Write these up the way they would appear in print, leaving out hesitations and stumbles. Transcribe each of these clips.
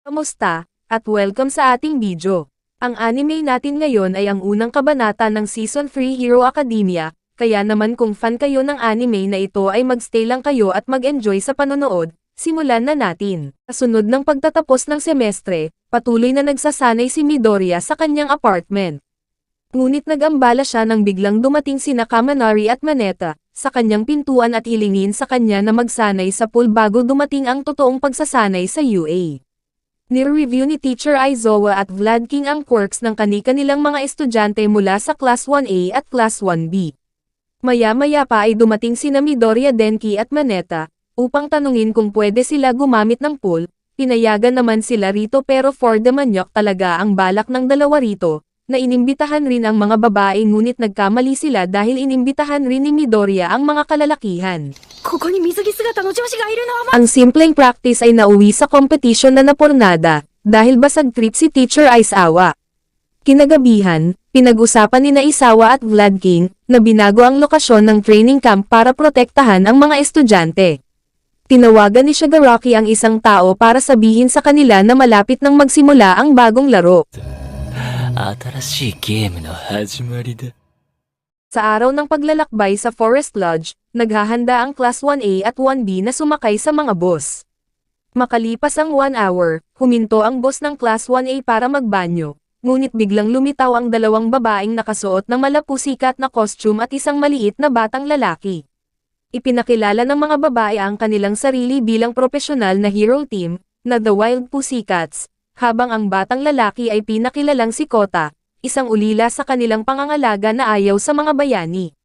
Kamusta, at welcome sa ating video. Ang anime natin ngayon ay ang unang kabanata ng Season 3 Hero Academia, kaya naman kung fan kayo ng anime na ito ay magstay lang kayo at mag-enjoy sa panonood, simulan na natin. Kasunod ng pagtatapos ng semestre, patuloy na nagsasanay si Midoriya sa kanyang apartment. Ngunit nag-ambala siya nang biglang dumating sina Kaminari at Maneta sa kanyang pintuan at hilingin sa kanya na magsanay sa pool bago dumating ang totoong pagsasanay sa UA. Nire-review ni Teacher Aizawa at Vlad King ang quirks ng kani-kanilang mga estudyante mula sa Class 1A at Class 1B. Maya-maya pa ay dumating sina Midoriya, Denki at Maneta, upang tanungin kung pwede sila gumamit ng pool. Pinayagan naman sila rito pero for the manyok talaga ang balak ng dalawa rito, na inimbitahan rin ang mga babae ngunit nagkamali sila dahil inimbitahan rin ni Midoriya ang mga kalalakihan. Ang simpleng practice ay nauwi sa competition na napornada, dahil basag trip si Teacher Aizawa. Kinagabihan, pinag-usapan ni Aizawa at Vlad King, na binago ang lokasyon ng training camp para protektahan ang mga estudyante. Tinawagan ni Shigaraki ang isang tao para sabihin sa kanila na malapit nang magsimula ang bagong laro. Sa araw ng paglalakbay sa Forest Lodge, naghahanda ang Class 1A at 1B na sumakay sa mga bus. Makalipas ang 1 hour, huminto ang bus ng Class 1A para magbanyo, ngunit biglang lumitaw ang dalawang babaeng nakasuot ng malapusikat na costume at isang maliit na batang lalaki. Ipinakilala ng mga babae ang kanilang sarili bilang propesyonal na hero team, na The Wild Pussycats, habang ang batang lalaki ay pinakilalang si Kota, isang ulila sa kanilang pangangalaga na ayaw sa mga bayani.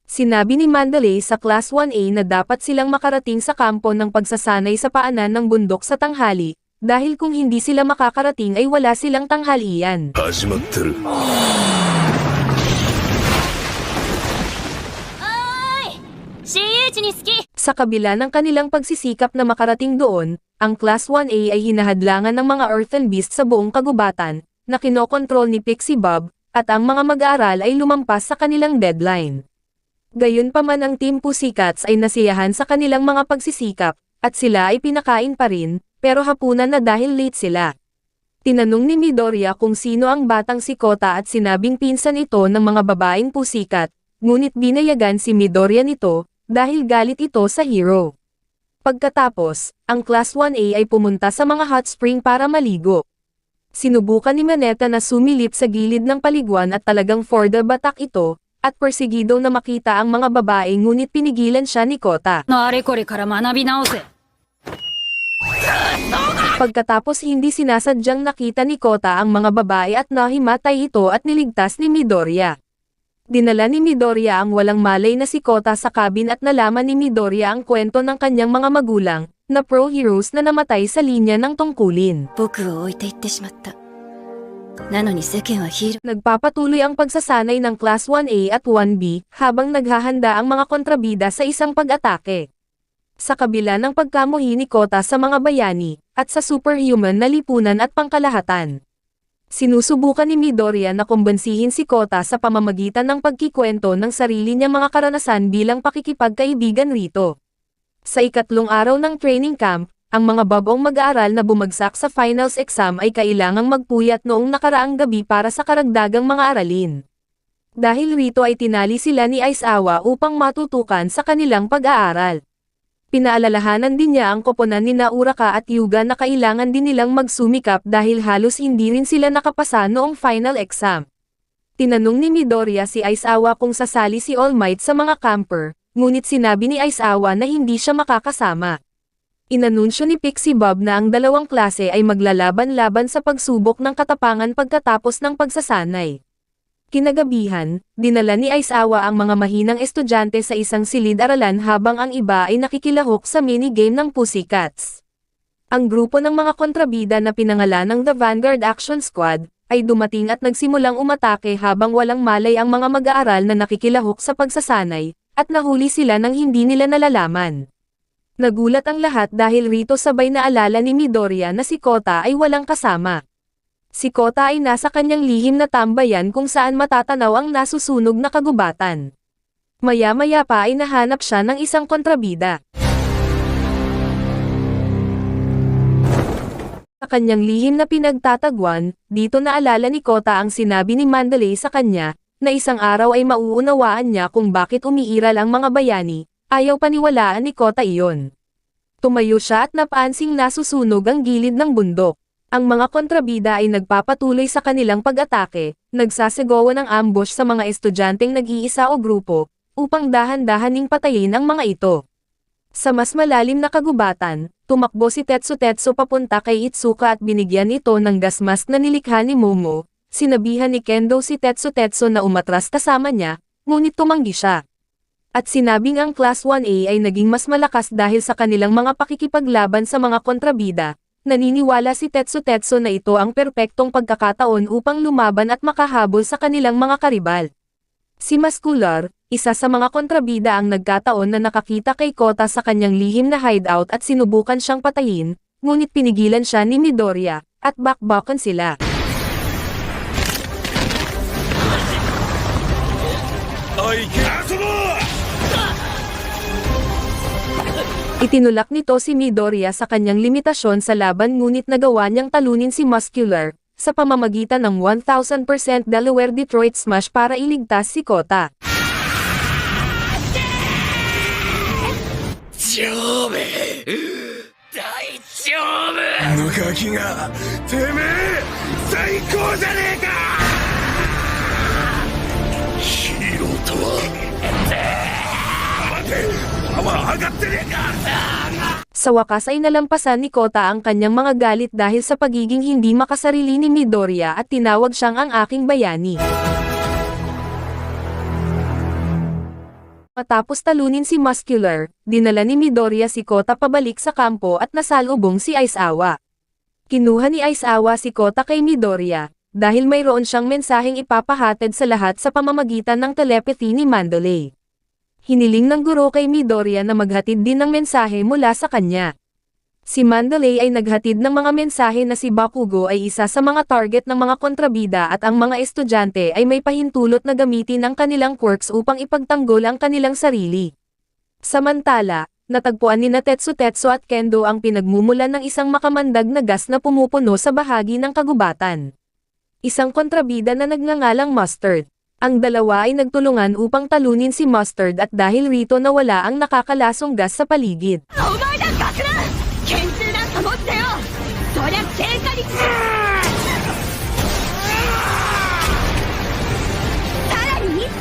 Sinabi ni Mandalay sa Class 1A na dapat silang makarating sa kampo ng pagsasanay sa paanan ng bundok sa tanghali, dahil kung hindi sila makakarating ay wala silang tanghalian. Sa kabila ng kanilang pagsisikap na makarating doon, ang Class 1A ay hinahadlangan ng mga Earthen Beast sa buong kagubatan, na kinokontrol ni Pixie Bob, at ang mga mag-aaral ay lumampas sa kanilang deadline. Gayunpaman ang Team Pussycats ay nasiyahan sa kanilang mga pagsisikap, at sila ay pinakain pa rin, pero hapunan na dahil late sila. Tinanong ni Midoriya kung sino ang batang si Kota at sinabing pinsan ito ng mga babaeng Pussycat, ngunit binayagan si Midoriya nito, dahil galit ito sa hero. Pagkatapos, ang Class 1A ay pumunta sa mga hot spring para maligo. Sinubukan ni Maneta na sumilip sa gilid ng paliguan at talagang for the batak ito, at persigido na makita ang mga babae ngunit pinigilan siya ni Kota. Pagkatapos hindi sinasadyang nakita ni Kota ang mga babae at nahimatay ito at niligtas ni Midoriya. Dinala ni Midoriya ang walang malay na si Kota sa cabin at nalaman ni Midoriya ang kwento ng kanyang mga magulang, na pro-heroes na namatay sa linya ng tungkulin. Nagpapatuloy ang pagsasanay ng Class 1A at 1B, habang naghahanda ang mga kontrabida sa isang pag-atake. Sa kabila ng pagkamuhi ni Kota sa mga bayani, at sa superhuman na lipunan at pangkalahatan. Sinusubukan ni Midoriya na kumbansihin si Kota sa pamamagitan ng pagkikwento ng sarili niyang mga karanasan bilang pakikipagkaibigan rito. Sa ikatlong araw ng training camp, ang mga babong mag-aaral na bumagsak sa finals exam ay kailangang magpuyat noong nakaraang gabi para sa karagdagang mga aralin. Dahil rito ay tinali sila ni Aizawa upang matutukan sa kanilang pag-aaral. Pinaalalahanan din niya ang koponan ni Uraka at Hyuga na kailangan din nilang magsumikap dahil halos hindi rin sila nakapasa noong final exam. Tinanong ni Midoriya si Aizawa kung sasali si All Might sa mga camper, ngunit sinabi ni Aizawa na hindi siya makakasama. Inanunsyo ni Pixie Bob na ang dalawang klase ay maglalaban-laban sa pagsubok ng katapangan pagkatapos ng pagsasanay. Kinagabihan, dinala ni Aizawa ang mga mahinang estudyante sa isang silid-aralan habang ang iba ay nakikilahok sa minigame ng Pussycats. Ang grupo ng mga kontrabida na pinangalan ng The Vanguard Action Squad, ay dumating at nagsimulang umatake habang walang malay ang mga mag-aaral na nakikilahok sa pagsasanay, at nahuli sila nang hindi nila nalalaman. Nagulat ang lahat dahil rito sabay na alala ni Midoriya na si Kota ay walang kasama. Si Kota ay nasa kanyang lihim na tambayan kung saan matatanaw ang nasusunog na kagubatan. Maya-maya pa ay nahanap siya ng isang kontrabida. Sa kanyang lihim na pinagtatagwan, dito naalala ni Kota ang sinabi ni Mandalay sa kanya, na isang araw ay mauunawaan niya kung bakit umiiral ang mga bayani, ayaw paniwalaan ni Kota iyon. Tumayo siya at napansing nasusunog ang gilid ng bundok. Ang mga kontrabida ay nagpapatuloy sa kanilang pag-atake, nagsasagawa ng ambush sa mga estudyanteng nag-iisa o grupo, upang dahan-dahaning patayin ang mga ito. Sa mas malalim na kagubatan, tumakbo si Tetsu papunta kay Itsuka at binigyan ito ng gas mask na nilikha ni Momo. Sinabihan ni Kendo si Tetsu na umatras kasama niya, ngunit tumanggi siya. At sinabing ang Class 1A ay naging mas malakas dahil sa kanilang mga pakikipaglaban sa mga kontrabida. Naniniwala si Tetsu na ito ang perpektong pagkakataon upang lumaban at makahabol sa kanilang mga karibal. Si Muscular, isa sa mga kontrabida ang nagkataon na nakakita kay Kota sa kanyang lihim na hideout at sinubukan siyang patayin, ngunit pinigilan siya ni Midoriya, at bakbakan sila. Itinulak nito si Midoriya sa kanyang limitasyon sa laban ngunit nagawa niyang talunin si Muscular, sa pamamagitan ng 1000% Delaware Detroit Smash para iligtas si Kota. Sa wakas ay nalampasan ni Kota ang kanyang mga galit dahil sa pagiging hindi makasarili ni Midoriya at tinawag siyang ang aking bayani. Matapos talunin si Muscular, dinala ni Midoriya si Kota pabalik sa kampo at nasalubong si Aizawa. Kinuha ni Aizawa si Kota kay Midoriya, dahil mayroon siyang mensaheng ipapahatid sa lahat sa pamamagitan ng telepathy ni Mandalay. Hiniling ng guro kay Midoriya na maghatid din ng mensahe mula sa kanya. Si Mandalay ay naghatid ng mga mensahe na si Bakugo ay isa sa mga target ng mga kontrabida at ang mga estudyante ay may pahintulot na gamitin ang kanilang quirks upang ipagtanggol ang kanilang sarili. Samantala, natagpuan ni Tetsu at Kendo ang pinagmumulan ng isang makamandag na gas na pumupuno sa bahagi ng kagubatan. Isang kontrabida na nagngangalang Mustard. Ang dalawa ay nagtulungan upang talunin si Mustard at dahil rito nawala ang nakakalasong gas sa paligid.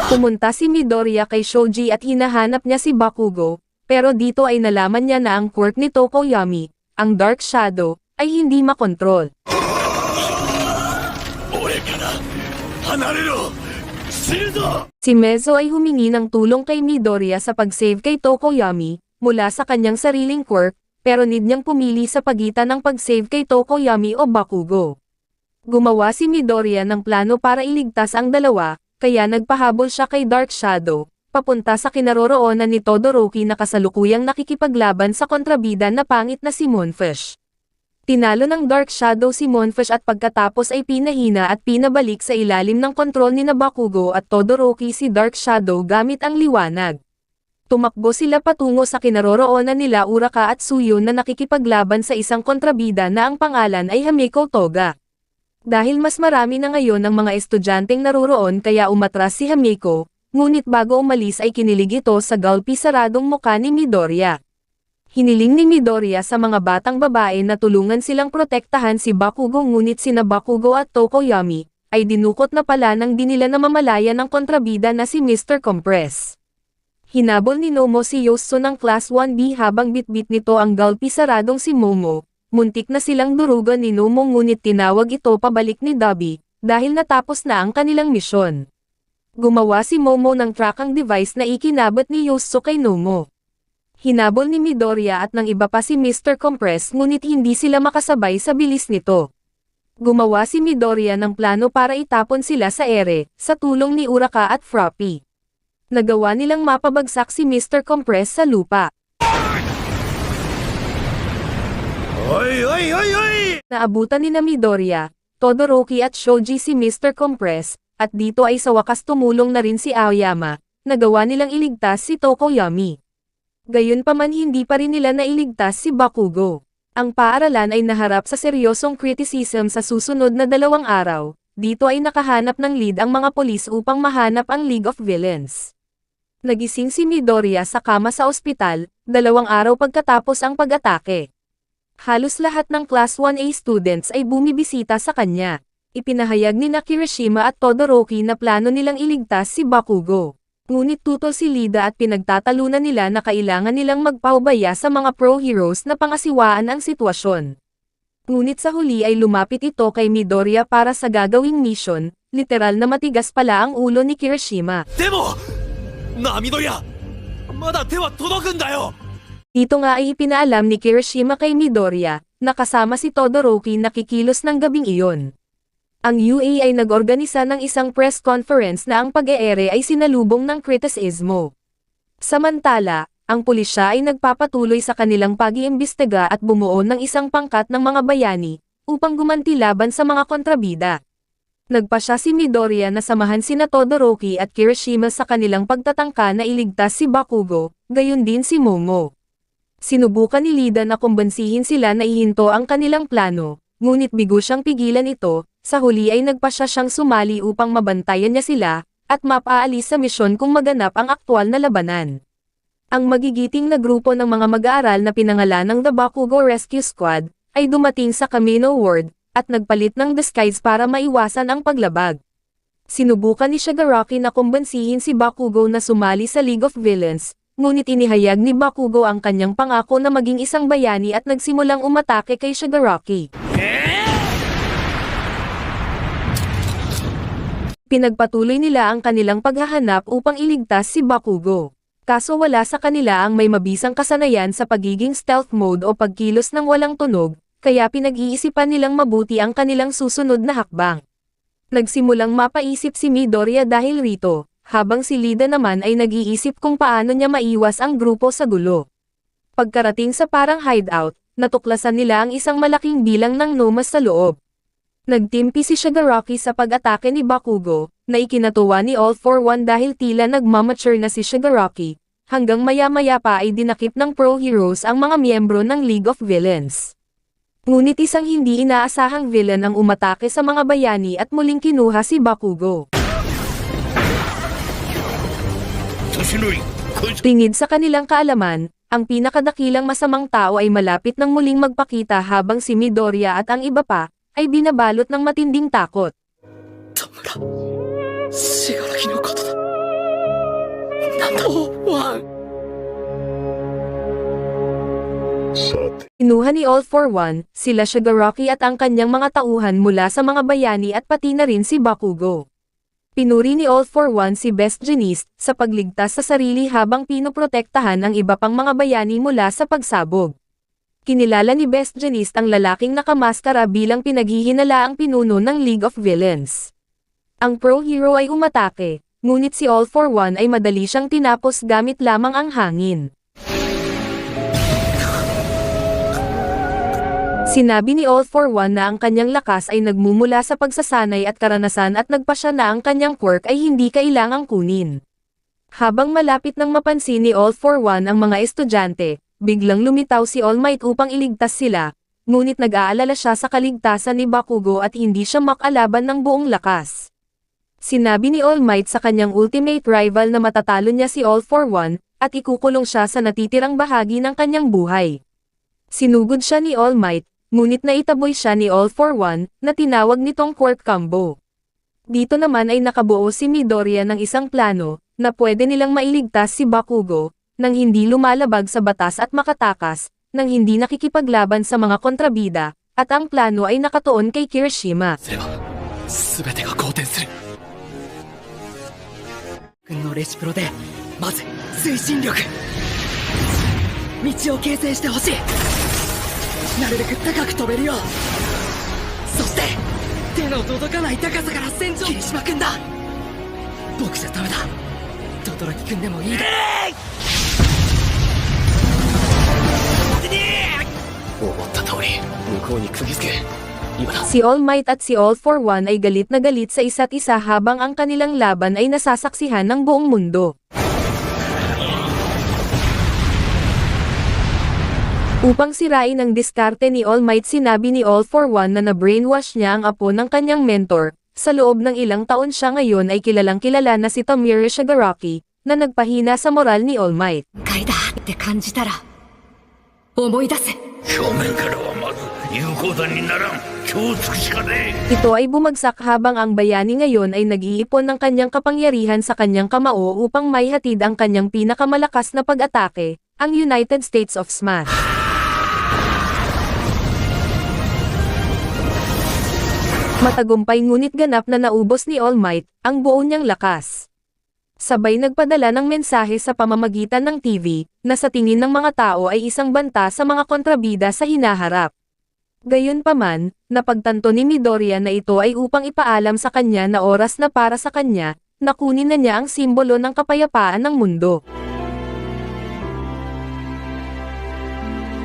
Pumunta si Midoriya kay Shoji at hinahanap niya si Bakugo, pero dito ay nalaman niya na ang quirk ni Tokoyami, ang Dark Shadow, ay hindi makontrol. Si Mezo ay humingi ng tulong kay Midoriya sa pag-save kay Tokoyami, mula sa kanyang sariling quirk, pero need niyang pumili sa pagitan ng pag-save kay Tokoyami o Bakugo. Gumawa si Midoriya ng plano para iligtas ang dalawa, kaya nagpahabol siya kay Dark Shadow, papunta sa kinaroroonan ni Todoroki na kasalukuyang nakikipaglaban sa kontrabida na pangit na si Moonfish. Tinalo ng Dark Shadow si Moonfish at pagkatapos ay pinahina at pinabalik sa ilalim ng kontrol ni Bakugo at Todoroki si Dark Shadow gamit ang liwanag. Tumakbo sila patungo sa kinaroroonan nila Uraka at Tsuyu na nakikipaglaban sa isang kontrabida na ang pangalan ay Hamiko Toga. Dahil mas marami na ngayon ang mga estudyanteng naroroon kaya umatras si Hamiko, ngunit bago umalis ay kinilig ito sa gulpi saradong mukha ni Midoriya. Hiniling ni Midoriya sa mga batang babae na tulungan silang protektahan si Bakugo ngunit sina Bakugo at Tokoyami, ay dinukot na pala ng dinila na mamalaya ng kontrabida na si Mr. Compress. Hinabol ni Nomo si Yosuo ng Class 1B habang bitbit nito ang gulpi saradong si Momo. Muntik na silang durugan ni Nomo ngunit tinawag ito pabalik ni Dobby, dahil natapos na ang kanilang misyon. Gumawa si Momo ng tracking device na ikinabot ni Yosuo kay Nomo. Hinabol ni Midoriya at ng iba pa si Mr. Compress ngunit hindi sila makasabay sa bilis nito. Gumawa si Midoriya ng plano para itapon sila sa ere, sa tulong ni Uraka at Froppy. Nagawa nilang mapabagsak si Mr. Compress sa lupa. Naabutan ni Midoriya, Todoroki at Shoji si Mr. Compress, at dito ay sa wakas tumulong na rin si Aoyama, nagawa nilang iligtas si Tokoyami. Gayunpaman hindi pa rin nila nailigtas si Bakugo. Ang paaralan ay naharap sa seryosong criticism sa susunod na 2 araw. Dito ay nakahanap ng lead ang mga polis upang mahanap ang League of Villains. Nagising si Midoriya sa kama sa ospital, 2 araw pagkatapos ang pag-atake. Halos lahat ng Class 1A students ay bumibisita sa kanya. Ipinahayag ni Kirishima at Todoroki na plano nilang iligtas si Bakugo. Ngunit tutol si Lida at pinagtatalunan nila na kailangan nilang magpaubaya sa mga pro-heroes na pangasiwaan ang sitwasyon. Ngunit sa huli ay lumapit ito kay Midoriya para sa gagawing mission, literal na matigas pala ang ulo ni Kirishima. Demo! Na Midoriya! Mada te wa todoku nda yo! Dito nga ay ipinaalam ni Kirishima kay Midoriya, na kasama si Todoroki na kikilos ng gabing iyon. Ang UA ay nag-organisa ng isang press conference na ang pag-eere ay sinalubong ng kritisismo. Samantala, ang pulisya ay nagpapatuloy sa kanilang pag-iimbestiga at bumuo ng isang pangkat ng mga bayani, upang gumanti laban sa mga kontrabida. Nagpasya si Midoriya na samahan sina Todoroki at Kirishima sa kanilang pagtatangka na iligtas si Bakugo, gayon din si Momo. Sinubukan ni Lida na kumbansihin sila na ihinto ang kanilang plano, ngunit bigo siyang pigilan ito. Sa huli ay nagpasya siyang sumali upang mabantayan niya sila, at mapaalis sa misyon kung maganap ang aktwal na labanan. Ang magigiting na grupo ng mga mag-aaral na pinangalan ng The Bakugo Rescue Squad, ay dumating sa Kamino Ward, at nagpalit ng disguise para maiwasan ang paglabag. Sinubukan ni Shigaraki na kumbansihin si Bakugo na sumali sa League of Villains, ngunit inihayag ni Bakugo ang kanyang pangako na maging isang bayani at nagsimulang umatake kay Shigaraki. Pinagpatuloy nila ang kanilang paghahanap upang iligtas si Bakugo. Kaso wala sa kanila ang may mabisang kasanayan sa pagiging stealth mode o pagkilos ng walang tunog, kaya pinag-iisipan nilang mabuti ang kanilang susunod na hakbang. Nagsimulang mapaisip si Midoriya dahil rito, habang si Lida naman ay nag-iisip kung paano niya maiwas ang grupo sa gulo. Pagkarating sa parang hideout, natuklasan nila ang isang malaking bilang ng nomas sa loob. Nagtimpi si Shigaraki sa pag-atake ni Bakugo, na ikinatuwa ni All for One dahil tila nagmamature na si Shigaraki, hanggang maya-maya pa ay dinakip ng pro-heroes ang mga miyembro ng League of Villains. Ngunit isang hindi inaasahang villain ang umatake sa mga bayani at muling kinuha si Bakugo. Tingid sa kanilang kaalaman, ang pinakadakilang masamang tao ay malapit ng muling magpakita habang si Midoriya at ang iba pa, ay binabalot ng matinding takot. Tamura, Shigaraki no koto da. Nando, One. Kinuha ni All for One, sila Shigaraki at ang kanyang mga tauhan mula sa mga bayani at pati na rin si Bakugo. Pinuri ni All for One si Best Jeanist sa pagligtas sa sarili habang pinoprotektahan ang iba pang mga bayani mula sa pagsabog. Kinilala ni Best Jeanist ang lalaking nakamaskara bilang pinaghihinalaang pinuno ng League of Villains. Ang pro-hero ay umatake, ngunit si All for One ay madali siyang tinapos gamit lamang ang hangin. Sinabi ni All for One na ang kanyang lakas ay nagmumula sa pagsasanay at karanasan at nagpasya na ang kanyang quirk ay hindi kailangang kunin. Habang malapit nang mapansin ni All for One ang mga estudyante, biglang lumitaw si All Might upang iligtas sila, ngunit nag-aalala siya sa kaligtasan ni Bakugo at hindi siya makalaban ng buong lakas. Sinabi ni All Might sa kanyang ultimate rival na matatalo niya si All for One, at ikukulong siya sa natitirang bahagi ng kanyang buhay. Sinugod siya ni All Might, ngunit naitaboy siya ni All for One, na tinawag nitong quirk combo. Dito naman ay nakabuo si Midoriya ng isang plano, na pwede nilang mailigtas si Bakugo, nang hindi lumalabag sa batas at makatakas, nang hindi nakikipaglaban sa mga kontrabida, at ang plano ay nakatuon kay Kirishima. Si All Might at si All for One ay galit na galit sa isa't isa habang ang kanilang laban ay nasasaksihan ng buong mundo. Upang sirain ang diskarte ni All Might, sinabi ni All for One na na-brainwash niya ang apo ng kanyang mentor. Sa loob ng ilang taon siya ngayon ay kilalang kilala na si Tomiri Shigaraki, na nagpahina sa moral ni All Might. 怪だって感じたら思い出せ。正面からはまず有効弾にならん。気をつくしかねえ。 Ito ay bumagsak habang ang bayani ngayon ay nag-iipon ng kanyang kapangyarihan sa kanyang kamao upang maihatid ang kanyang pinakamalakas na pag-atake, ang United States of Smash. Matagumpay ngunit ganap na naubos ni All Might ang buo niyang lakas. Sabay nagpadala ng mensahe sa pamamagitan ng TV, na sa tingin ng mga tao ay isang banta sa mga kontrabida sa hinaharap. Gayunpaman, napagtanto ni Midoriya na ito ay upang ipaalam sa kanya na oras na para sa kanya, na kunin na niya ang simbolo ng kapayapaan ng mundo.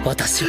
私